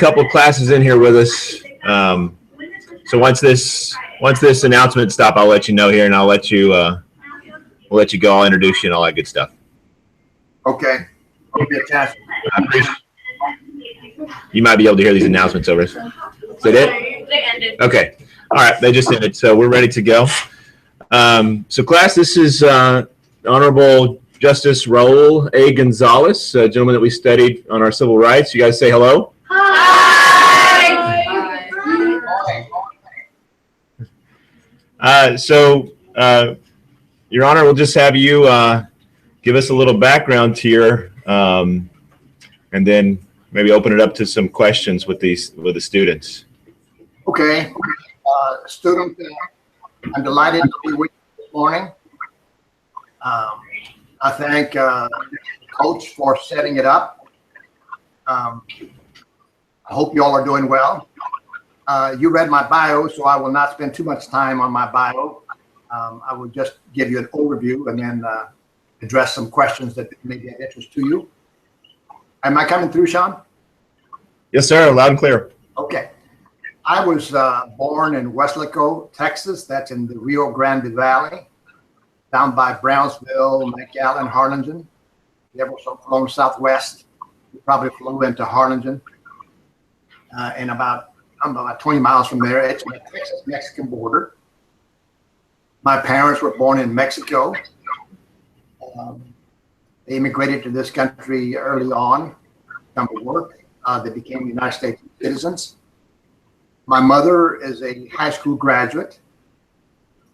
couple classes in here with us. So once this announcement stop, I'll let you know here, and I'll let you we'll let you go. I'll introduce you and all that good stuff. Okay. You might be able to hear these announcements over. Is that it? They ended. Okay. All right. They just ended, so we're ready to go. So class, this is Honorable Justice Raul A. Gonzalez, a gentleman that we studied on our civil rights. You guys say hello. Your Honor, we'll just have you give us a little background here, and then maybe open it up to some questions with the students. Okay. Student, I'm delighted to be with you this morning. I thank Coach for setting it up. I hope you all are doing well. You read my bio, so I will not spend too much time on my bio. I will just give you an overview and then address some questions that may be of interest to you. Am I coming through, Sean? Yes, sir. Loud and clear. Okay. I was born in Weslaco, Texas. That's in the Rio Grande Valley, down by Brownsville, McAllen, Harlingen. If you ever flown southwest, you probably flew into Harlingen. And I'm about 20 miles from there. It's on the Texas-Mexican border. My parents were born in Mexico. They immigrated to this country early on, come to work. They became United States citizens. My mother is a high school graduate.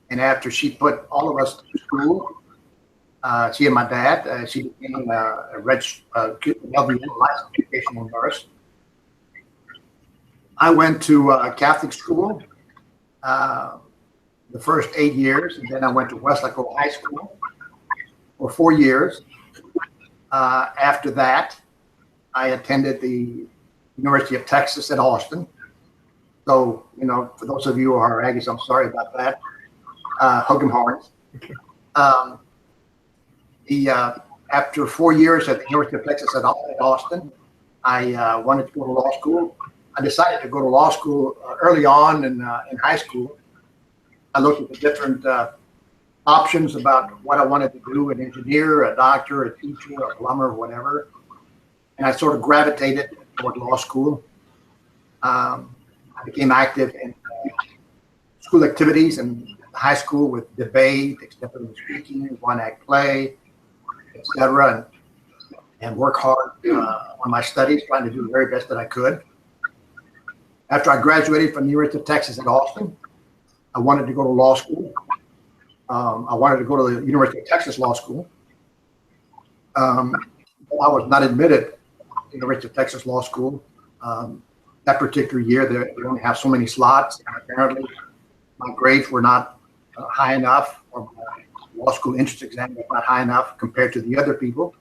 And after she put all of us through school, she and my dad, she became a licensed educational nurse. I went to Catholic school the first 8 years, and then I went to Weslaco High School for 4 years. After that, I attended the University of Texas at Austin. So, you know, for those of you who are Aggies, I'm sorry about that. Hug 'em horns. After 4 years at the University of Texas at Austin, I wanted to go to law school. I decided to go to law school early on in high school. I looked at the different options about what I wanted to do: an engineer, a doctor, a teacher, a plumber, whatever. And I sort of gravitated toward law school. I became active in school activities in high school with debate, extemporary speaking, one-act play, etc., and work hard on my studies, trying to do the very best that I could. After I graduated from the University of Texas at Austin, I wanted to go to law school. I wanted to go to the University of Texas Law School. But I was not admitted to the University of Texas Law School. That particular year, they only have so many slots. And apparently, my grades were not high enough, or my law school entrance exam was not high enough compared to the other people.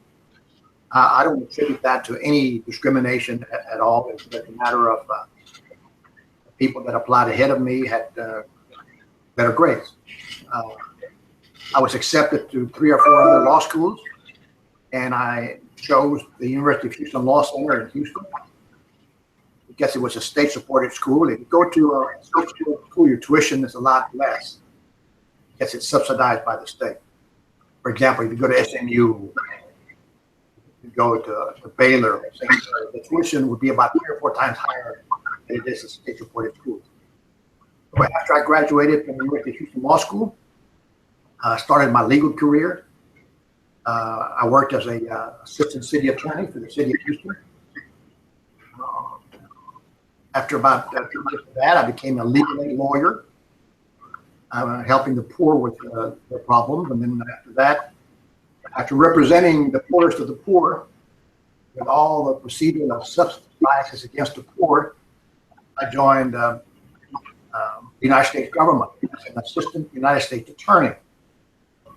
I don't attribute that to any discrimination at all. It's a matter of people that applied ahead of me had better grades. I was accepted to 3 or 4 other law schools, and I chose the University of Houston Law Center in Houston. I guess it was a state-supported school. If you go to a state-supported school, your tuition is a lot less. I guess it's subsidized by the state. For example, if you go to SMU, you go to Baylor, the tuition would be about 3 or 4 times higher than it is a state-supported school. So after I graduated from the University of Houston Law School, I started my legal career. I worked as an assistant city attorney for the city of Houston. After about 2 years of that, I became a legal aid lawyer, helping the poor with their problems. And then after that, after representing the poorest of the poor, with all the procedure of substance biases against the poor, I joined the United States government as an assistant United States attorney.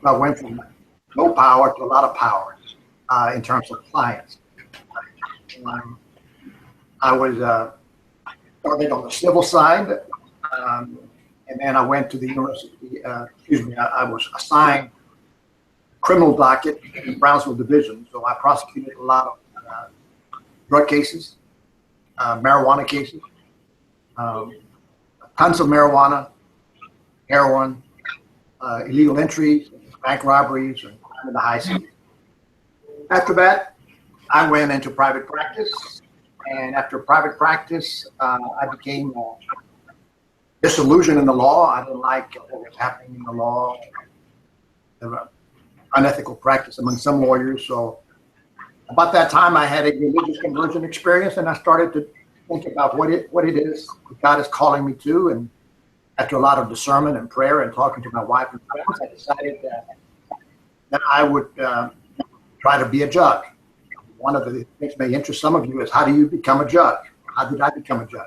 I went from no power to a lot of power in terms of clients. I was started on the civil side, and then I went to the university. I was assigned criminal docket in Brownsville Division, so I prosecuted a lot of drug cases. marijuana cases, tons of marijuana, heroin, illegal entries, bank robberies, and crime in the high seas. After that, I went into private practice, and after private practice, I became disillusioned in the law. I didn't like what was happening in the law. There were unethical practice among some lawyers. So about that time, I had a religious conversion experience, and I started to think about what it is that God is calling me to. And after a lot of discernment and prayer and talking to my wife and friends, I decided that I would try to be a judge. One of the things that may interest some of you is, how do you become a judge? How did I become a judge?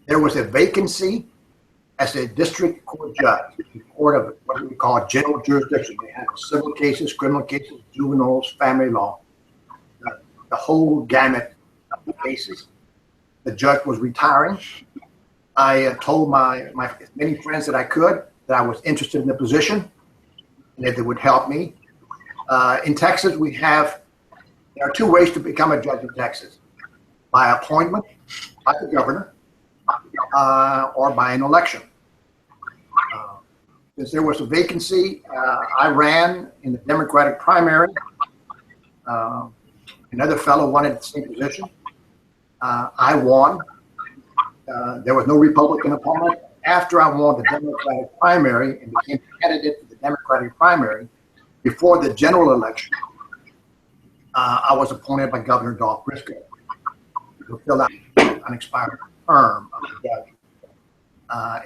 There was a vacancy as a district court judge, the court of what we call general jurisdiction. They had civil cases, criminal cases, juveniles, family law, the whole gamut of the cases. The judge was retiring. I told my many friends that I could that I was interested in the position and that they would help me. In Texas, there are two ways to become a judge in Texas: by appointment by the governor, or by an election. Since there was a vacancy, I ran in the Democratic primary. Another fellow wanted the same position. I won. There was no Republican opponent. After I won the Democratic primary and became a candidate for the Democratic primary, before the general election, I was appointed by Governor Dolph Briscoe to fill out an unexpired term of the judge.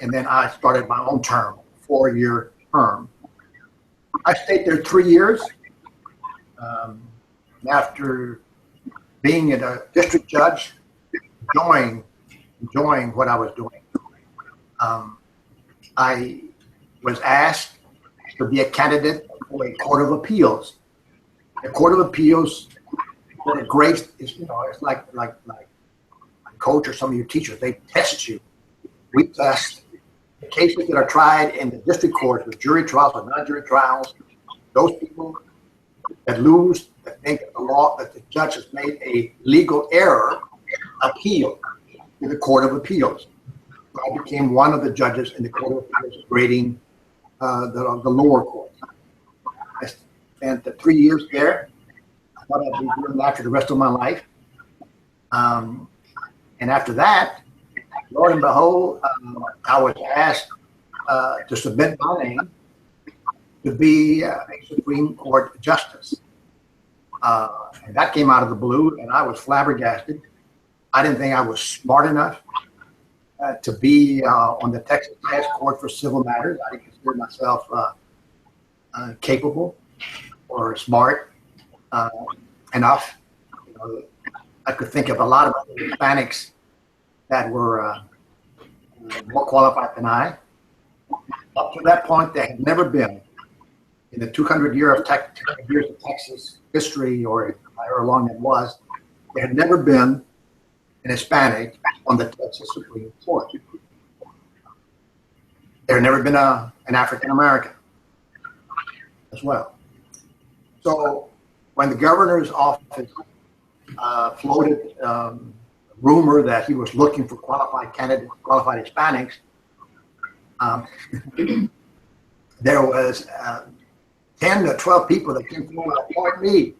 And then I started my own term, 4-year term. I stayed there 3 years. After being a district judge, enjoying what I was doing, I was asked to be a candidate for a court of appeals. The court of appeals, for the grades, is, it's like a coach or some of your teachers. They test you. We test the cases that are tried in the district courts with jury trials or non-jury trials. Those people that lose, that think that the judge has made a legal error, appeal to the court of appeals. I became one of the judges in the court of appeals grading the lower court. I spent 3 years there. I thought I'd be doing that for the rest of my life. And after that, Lord and behold, I was asked to submit my name to be a Supreme Court justice. And that came out of the blue, and I was flabbergasted. I didn't think I was smart enough to be on the Texas highest court for civil matters. I didn't consider myself capable or smart enough. I could think of a lot of other Hispanics that were more qualified than I. Up to that point, there had never been, in the 200 years of Texas history, or however long it was, there had never been an Hispanic on the Texas Supreme Court. There had never been an African American as well. So when the governor's office floated rumor that he was looking for qualified candidates, qualified Hispanics, there was 10 to 12 people that came forward to appoint me.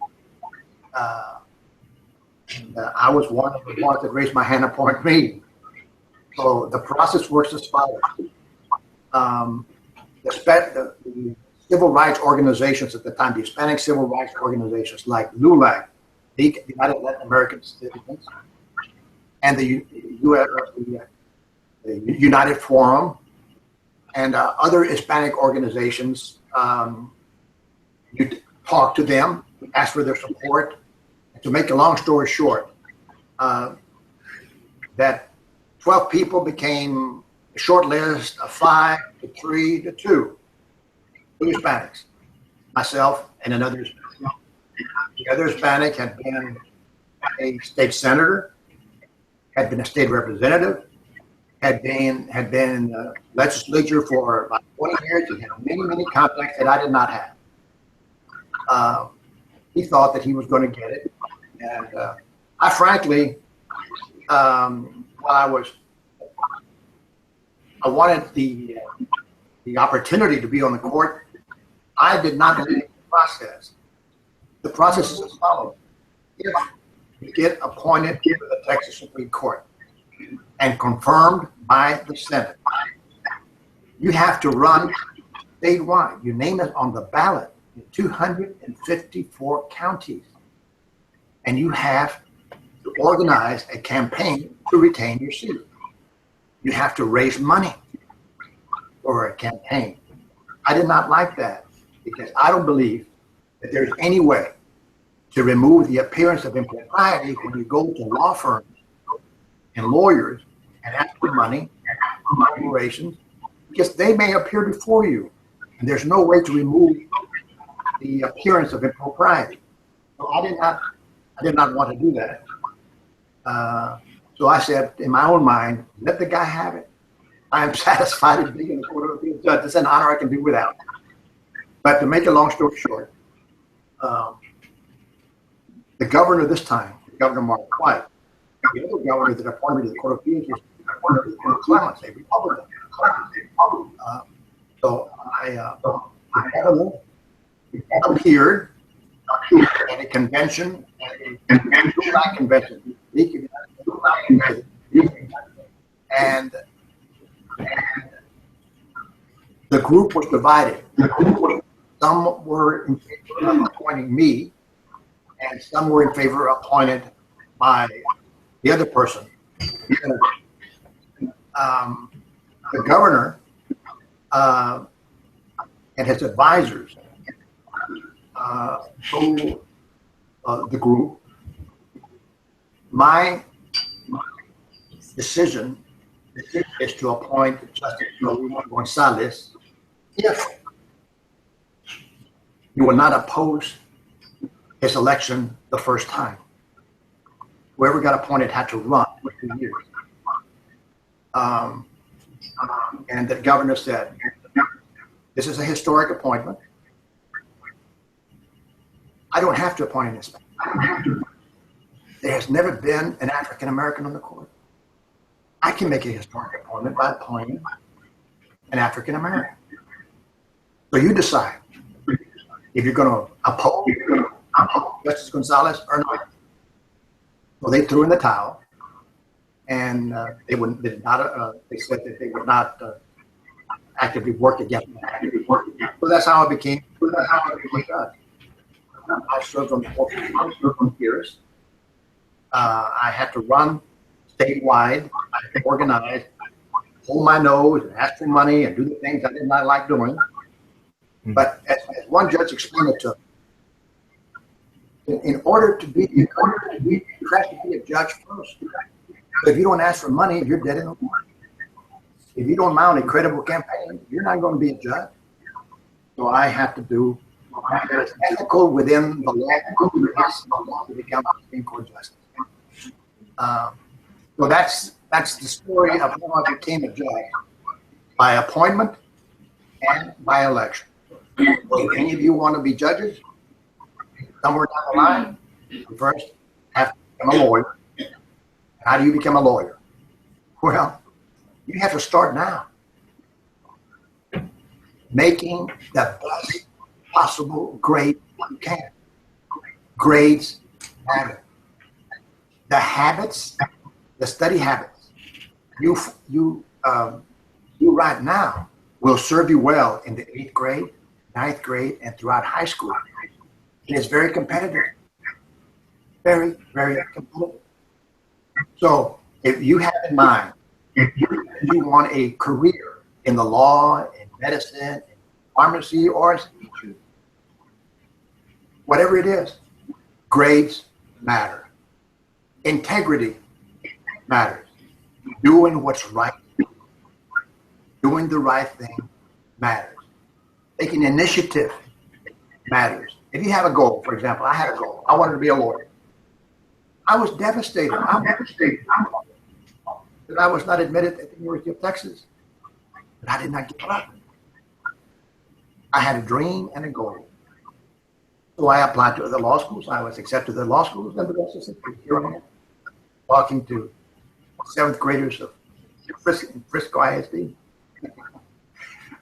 I was one of the ones that raised my hand and appointed me. So the process works as follows. The civil rights organizations at the time, the Hispanic civil rights organizations like LULAC, the United Latin American Citizens, and the United Forum, and other Hispanic organizations, you talk to them, ask for their support. To make a long story short, that 12 people became a short list of 5 to 3 to 2 Hispanics, myself and another Hispanic. The other Hispanic had been a state senator, had been a state representative, had been in the legislature for about 20 years. He had many contacts that I did not have. He thought that he was going to get it. And I frankly While I wanted the opportunity to be on the court, I did not like the process. The process is as follows. If you get appointed to the Texas Supreme Court and confirmed by the Senate, you have to run statewide. Your name is on the ballot in 254 counties. And you have to organize a campaign to retain your seat. You have to raise money for a campaign. I did not like that because I don't believe that there's any way to remove the appearance of impropriety when you go to law firms and lawyers and ask for money and corporations, because they may appear before you, and there's no way to remove the appearance of impropriety. So I did not want to do that. So I said, in my own mind, let the guy have it. I am satisfied as being a Court of Appeals judge. It's an honor I can do without. But to make a long story short, the governor this time, Governor Mark White, the other governor that appointed me to the Court of Appeals was Gonzalez, a Republican. So I appeared at a convention, and the group was divided. Some were in favor of appointing me, and some were in favor of appointed by the other person. The governor and his advisors told the group, my decision is to appoint Justice Raul Gonzalez if you will not oppose his election the first time. Whoever got appointed had to run for 2 years. And the governor said, this is a historic appointment. I don't have to appoint an inspector. There has never been an African American on the court. I can make a historic appointment by appointing an African American. So you decide if you're going to oppose Justice Gonzalez or not. So they threw in the towel, and they said that they would not actively work against me. So that's how I became judge. I served on the court for years. I had to run statewide, I had to organize, hold my nose, and ask for money, and do the things I did not like doing. But as one judge explained it to me, in order to be, you have to be a judge first. So if you don't ask for money, you're dead in the water. If you don't mount a credible campaign, you're not going to be a judge. So I have to do what is ethical within the law to become a Supreme Court justice. So that's the story of how I became a judge, by appointment and by election. So if any of you want to be judges, somewhere down the line, you first have to become a lawyer. How do you become a lawyer? Well, you have to start now. Making the best possible grade you can. Grades matter. The habits, the study habits you right now will serve you well in the 8th grade, 9th grade, and throughout high school. It is very competitive. Very, very competitive. So if you have in mind, if you want a career in the law, in medicine, in pharmacy, or whatever it is, grades matter. Integrity matters. Doing what's right, doing the right thing matters. Taking initiative matters. If you have a goal, for example, I had a goal. I wanted to be a lawyer. I was devastated. That I was not admitted at the University of Texas. But I did not give up. I had a dream and a goal. So I applied to other law schools. I was accepted to the law schools, and the rest is history. Here I am, talking to seventh graders of Frisco ISD.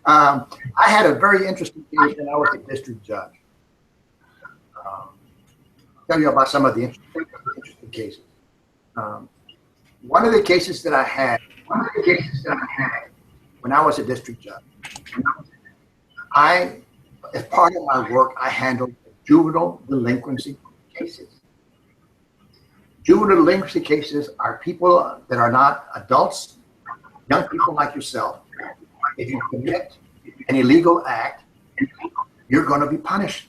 I had a very interesting case when I was a district judge. I'll tell you about some of the interesting cases. One of the cases that I had when I was a district judge, as part of my work, I handled juvenile delinquency cases. Juvenile delinquency cases are people that are not adults, young people like yourself. If you commit an illegal act, you're going to be punished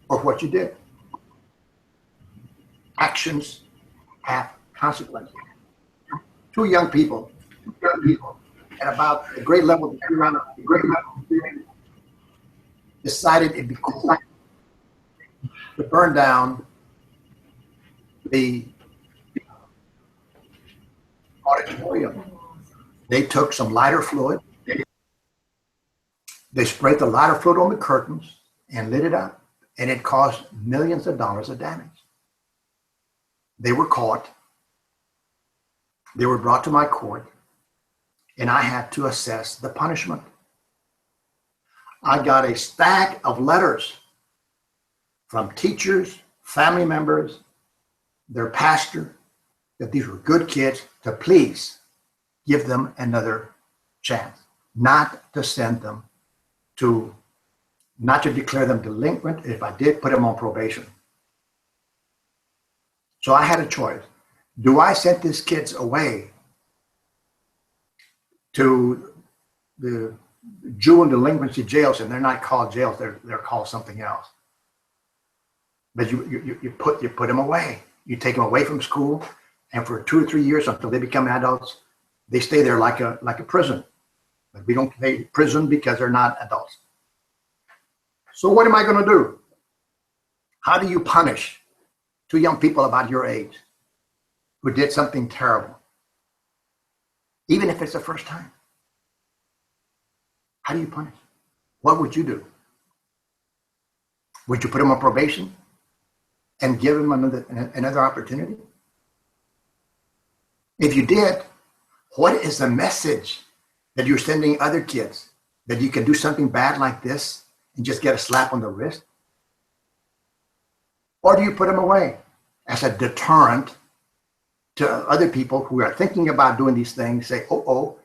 for what you did. Actions have consequences. Two young people at about a grade level decided it'd be cool to burn down the auditorium. They took some lighter fluid. They sprayed the lighter fluid on the curtains and lit it up, and it caused millions of dollars of damage. They were caught. They were brought to my court, and I had to assess the punishment. I got a stack of letters from teachers, family members, their pastor, that these were good kids, to please give them another chance, not to send them to, not to declare them delinquent. If I did, put them on probation. So I had a choice. Do I send these kids away to the juvenile delinquency jails? And they're not called jails, they're called something else. But you put them away. You take them away from school, and for 2 or 3 years until they become adults, they stay there like a prison. But we don't pay prison because they're not adults. So what am I going to do? How do you punish two young people about your age who did something terrible, even if it's the first time? How do you punish? What would you do? Would you put them on probation and give them another opportunity? If you did, what is the message that you're sending other kids? That you can do something bad like this and just get a slap on the wrist? Or do you put them away as a deterrent to other people who are thinking about doing these things? Say, oh,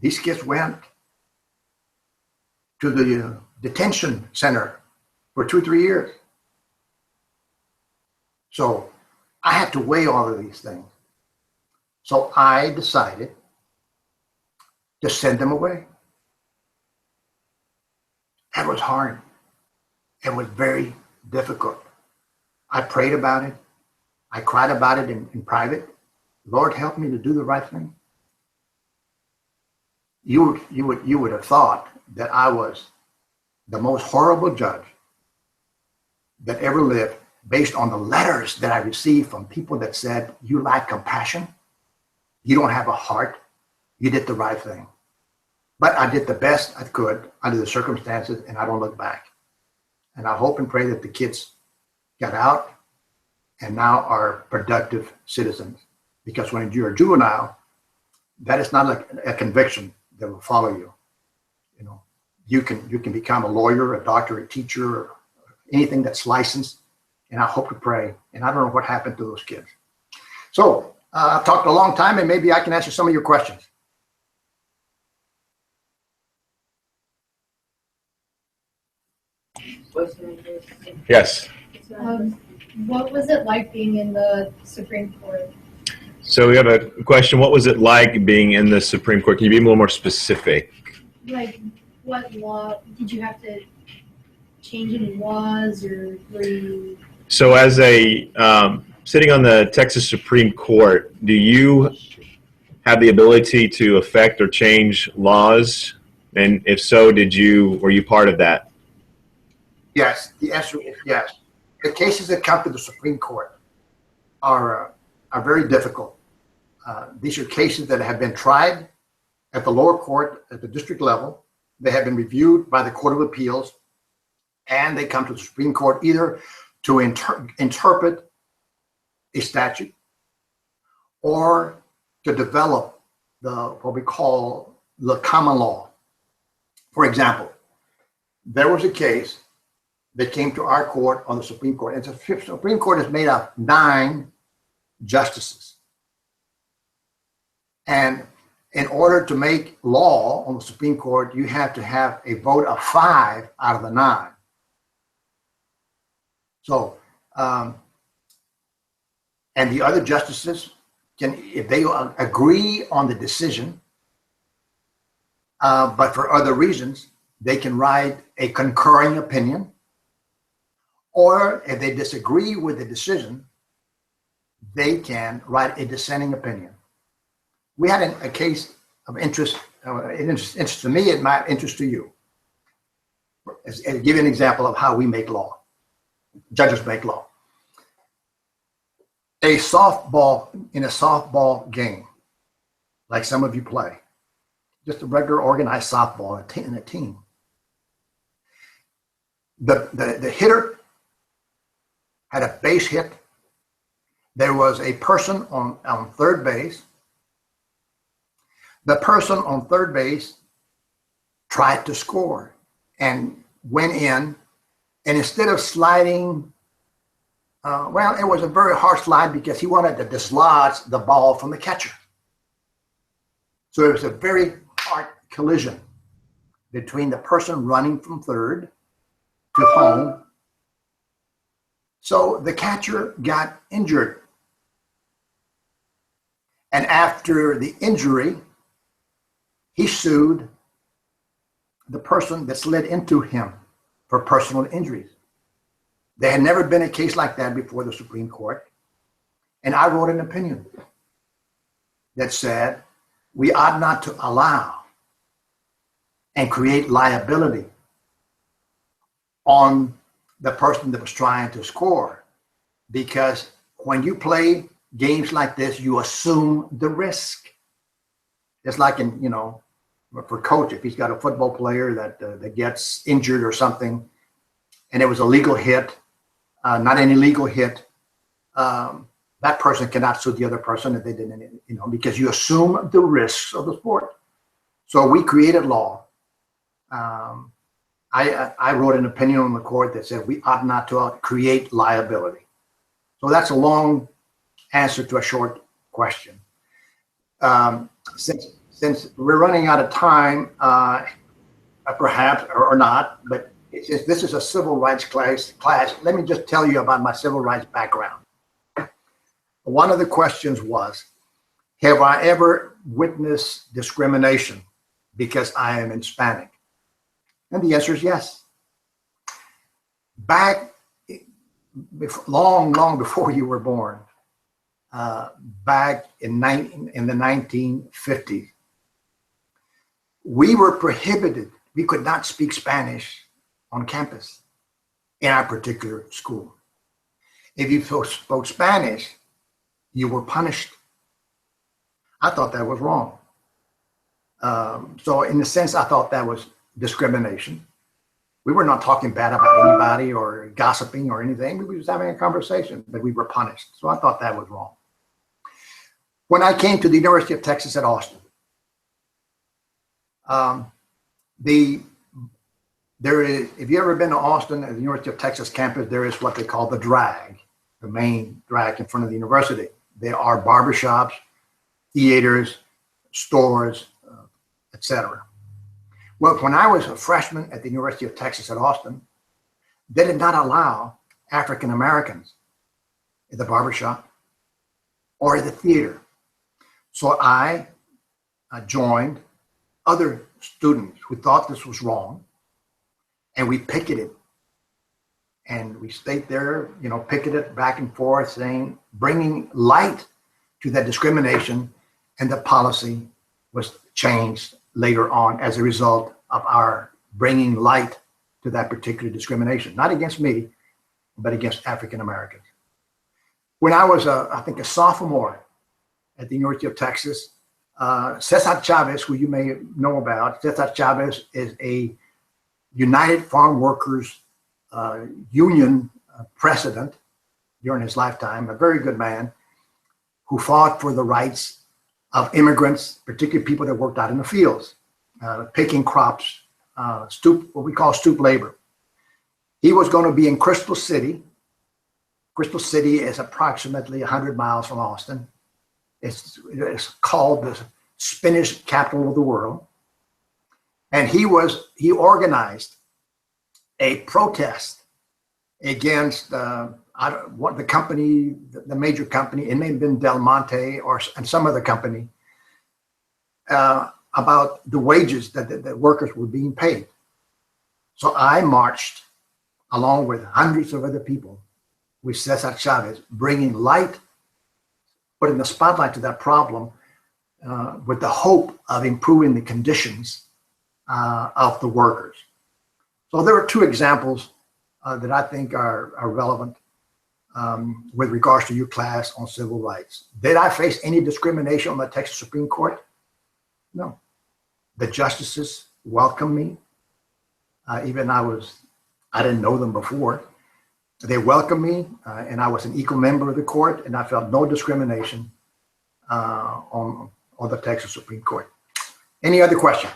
these kids went to the detention center for 2 or 3 years. So I had to weigh all of these things. So I decided to send them away. That was hard. It was very difficult. I prayed about it. I cried about it in private. Lord, help me to do the right thing. You would have thought that I was the most horrible judge that ever lived, based on the letters that I received from people that said, you lack compassion, you don't have a heart, you did the right thing. But I did the best I could under the circumstances, and I don't look back. And I hope and pray that the kids got out and now are productive citizens. Because when you're a juvenile, that is not like a conviction that will follow you. You know, you can become a lawyer, a doctor, a teacher, or anything that's licensed. And I hope to pray. And I don't know what happened to those kids. So I've talked a long time, and maybe I can answer some of your questions. Yes. What was it like being in the Supreme Court? So we have a question. What was it like being in the Supreme Court? Can you be a little more specific? Like, what law? Did you have to change any laws, or were you... So as a sitting on the Texas Supreme Court, do you have the ability to affect or change laws? And if so, were you part of that? Yes, the answer is yes. The cases that come to the Supreme Court are very difficult. These are cases that have been tried at the lower court, at the district level. They have been reviewed by the Court of Appeals, and they come to the Supreme Court either to interpret a statute or to develop what we call the common law. For example, there was a case that came to our court on the Supreme Court. And the Supreme Court is made of 9 justices. And in order to make law on the Supreme Court, you have to have a vote of 5 out of the 9. So, and the other justices can, if they agree on the decision, but for other reasons, they can write a concurring opinion. Or if they disagree with the decision, they can write a dissenting opinion. We had a case of interest, interest to me, it might interest to you. I'll give you an example of how we make law. Judges make law. In a softball game, like some of you play, just a regular organized softball in a team. The hitter had a base hit. There was a person on third base. The person on third base tried to score and went in, and instead of sliding, well, it was a very hard slide because he wanted to dislodge the ball from the catcher. So it was a very hard collision between the person running from third to home. So the catcher got injured. And after the injury, he sued the person that slid into him for personal injuries. There had never been a case like that before the Supreme Court. And I wrote an opinion that said we ought not to allow and create liability on the person that was trying to score, because when you play games like this, you assume the risk. It's like in, for coach, if he's got a football player that gets injured or something, and it was a legal hit, not an illegal hit, that person cannot sue the other person if they didn't, because you assume the risks of the sport. So we created law. I wrote an opinion on the court that said we ought not to create liability. So that's a long answer to a short question. Since we're running out of time, perhaps or not, but since this is a civil rights class, let me just tell you about my civil rights background. One of the questions was, have I ever witnessed discrimination because I am Hispanic? And the answer is yes. Back long before you were born, back in the 1950s, we were prohibited. We could not speak Spanish on campus in our particular school. If you spoke Spanish, you were punished. I thought that was wrong. So in a sense, I thought that was discrimination. We were not talking bad about anybody or gossiping or anything. We were just having a conversation, but we were punished. So I thought that was wrong. When I came to the University of Texas at Austin, there is, if you've ever been to Austin at the University of Texas campus, there is what they call the drag, the main drag in front of the university. There are barbershops, theaters, stores, etc. Well, when I was a freshman at the University of Texas at Austin, they did not allow African Americans in the barbershop or at the theater. So I joined other students who thought this was wrong, and we picketed. And we stayed there, picketed back and forth, saying, bringing light to that discrimination, and the policy was changed later on as a result of our bringing light to that particular discrimination, not against me, but against African Americans. When I was, I think, a sophomore at the University of Texas, Cesar Chavez, who you may know about, Cesar Chavez is a United Farm Workers Union president during his lifetime, a very good man. who fought for the rights of immigrants, particularly people that worked out in the fields, picking crops, what we call stoop labor. He was going to be in Crystal City. Crystal City is approximately 100 miles from Austin. It's called the spinach capital of the world. And he organized a protest against the company, the major company, it may have been Del Monte and some other company, about the wages that the workers were being paid. So I marched along with hundreds of other people with Cesar Chavez, bringing light, putting the spotlight to that problem with the hope of improving the conditions of the workers. So there are two examples that I think are relevant with regards to your class on civil rights. Did I face any discrimination on the Texas Supreme Court? No. The justices welcomed me. I didn't know them before. They welcomed me, and I was an equal member of the court, and I felt no discrimination on the Texas Supreme Court. Any other questions?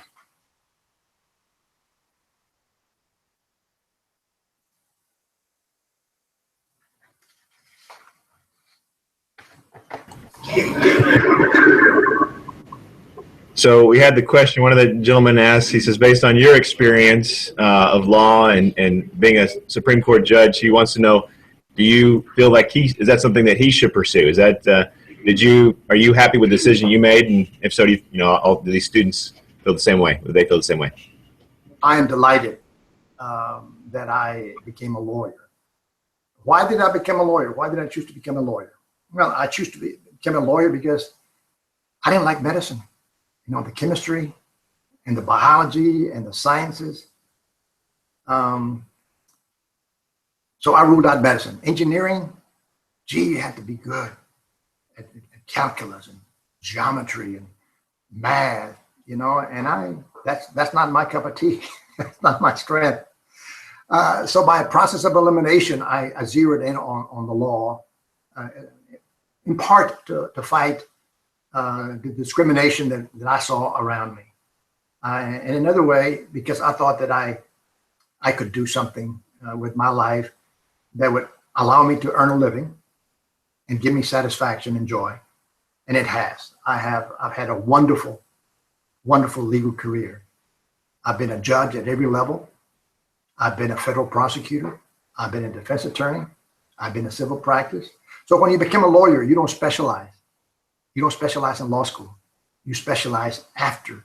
So we had the question, one of the gentlemen asked, he says, based on your experience of law and being a Supreme Court judge, he wants to know, do you feel like is that something that he should pursue? Is that, are you happy with the decision you made? And if so, do all these students feel the same way? Do they feel the same way? I am delighted that I became a lawyer. Why did I become a lawyer? Why did I choose to become a lawyer? Well, I chose to become a lawyer because I didn't like medicine. The chemistry and the biology and the sciences. So I ruled out medicine. Engineering, you had to be good at calculus and geometry and math, and that's not my cup of tea. That's not my strength. So by a process of elimination, I zeroed in on the law, in part to fight the discrimination that I saw around me. And another way, because I thought that I could do something with my life that would allow me to earn a living and give me satisfaction and joy. And it has. I've had a wonderful, wonderful legal career. I've been a judge at every level. I've been a federal prosecutor. I've been a defense attorney. I've been in civil practice. So when you become a lawyer, you don't specialize. You don't specialize in law school. You specialize after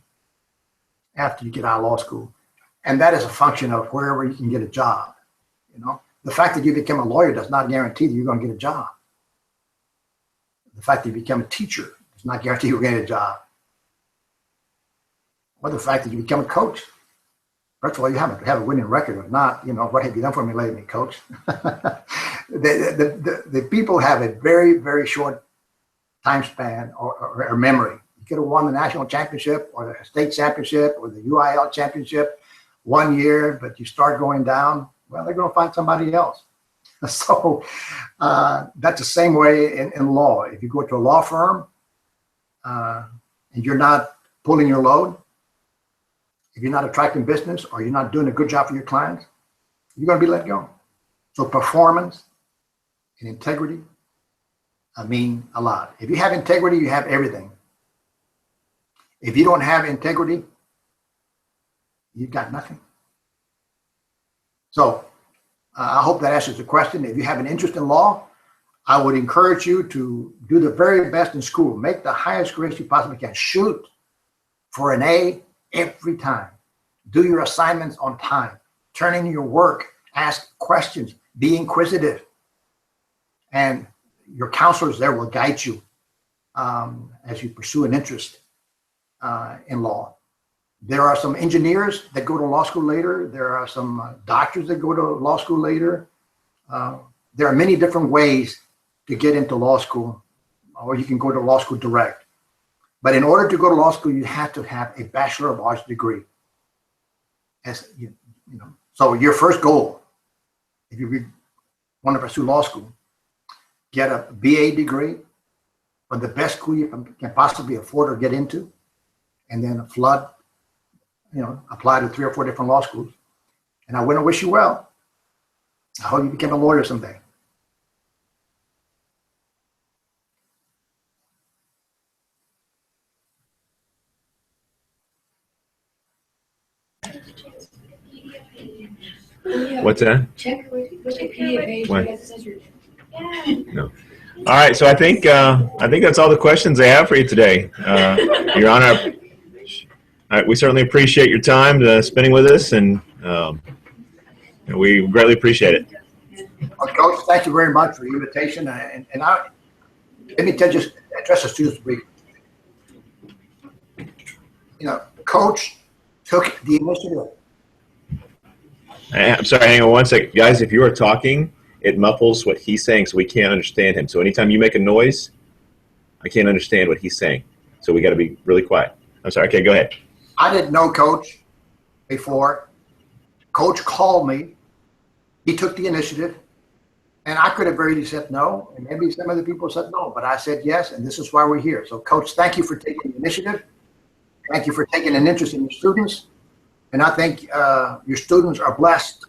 you get out of law school. And that is a function of wherever you can get a job. The fact that you become a lawyer does not guarantee that you're going to get a job. The fact that you become a teacher does not guarantee you're going to get a job. Or the fact that you become a coach. First of all, you have a winning record. If not, what have you done for me lately, coach? The people have a very, very short time span or memory. You could have won the national championship or the state championship or the UIL championship one year, but you start going down, well, they're going to find somebody else. So that's the same way in law. If you go to a law firm and you're not pulling your load, if you're not attracting business or you're not doing a good job for your clients, you're going to be let go. So performance and integrity mean a lot. If you have integrity, you have everything. If you don't have integrity, you've got nothing. So I hope that answers the question. If you have an interest in law, I would encourage you to do the very best in school. Make the highest grades you possibly can. Shoot for an A every time. Do your assignments on time. Turn in your work. Ask questions. Be inquisitive. And your counselors there will guide you as you pursue an interest in law. There are some engineers that go to law school later. There are some doctors that go to law school later. There are many different ways to get into law school, or you can go to law school direct. But in order to go to law school, you have to have a Bachelor of Arts degree. So your first goal, if you want to pursue law school, get a BA degree, but the best school you can possibly afford or get into, and then a flood, apply to 3 or 4 different law schools. And I want to wish you well. I hope you become a lawyer someday. What's that? Check Wikipedia page. What? Because it says you're- No. All right, so I think that's all the questions I have for you today, Your Honor. We certainly appreciate your time spending with us, and we greatly appreciate it. Well, Coach, thank you very much for the invitation. And let me just address the students briefly. Coach took the initiative. I'm sorry, hang on one second. Guys, if you are talking, it muffles what he's saying, so we can't understand him. So anytime you make a noise, I can't understand what he's saying. So we got to be really quiet. I'm sorry. Okay, go ahead. I didn't know Coach before. Coach called me. He took the initiative. And I could have very easily said no. And maybe some other people said no. But I said yes, and this is why we're here. So, Coach, thank you for taking the initiative. Thank you for taking an interest in your students. And I think your students are blessed.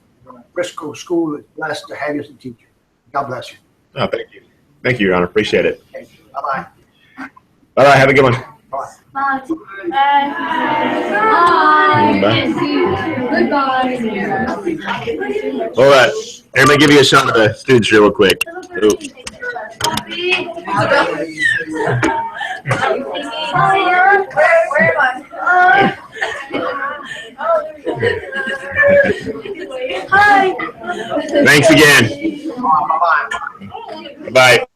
Frisco School is blessed to have you as a teacher. God bless you. Oh, thank you. Thank you, Your Honor. Appreciate it. Bye-bye. All right, have a good one. Bye. Bye. Goodbye. Well, let me give you a shot of the students real quick. Ooh. Where am I? Hi. Thanks again. Bye-bye. Bye.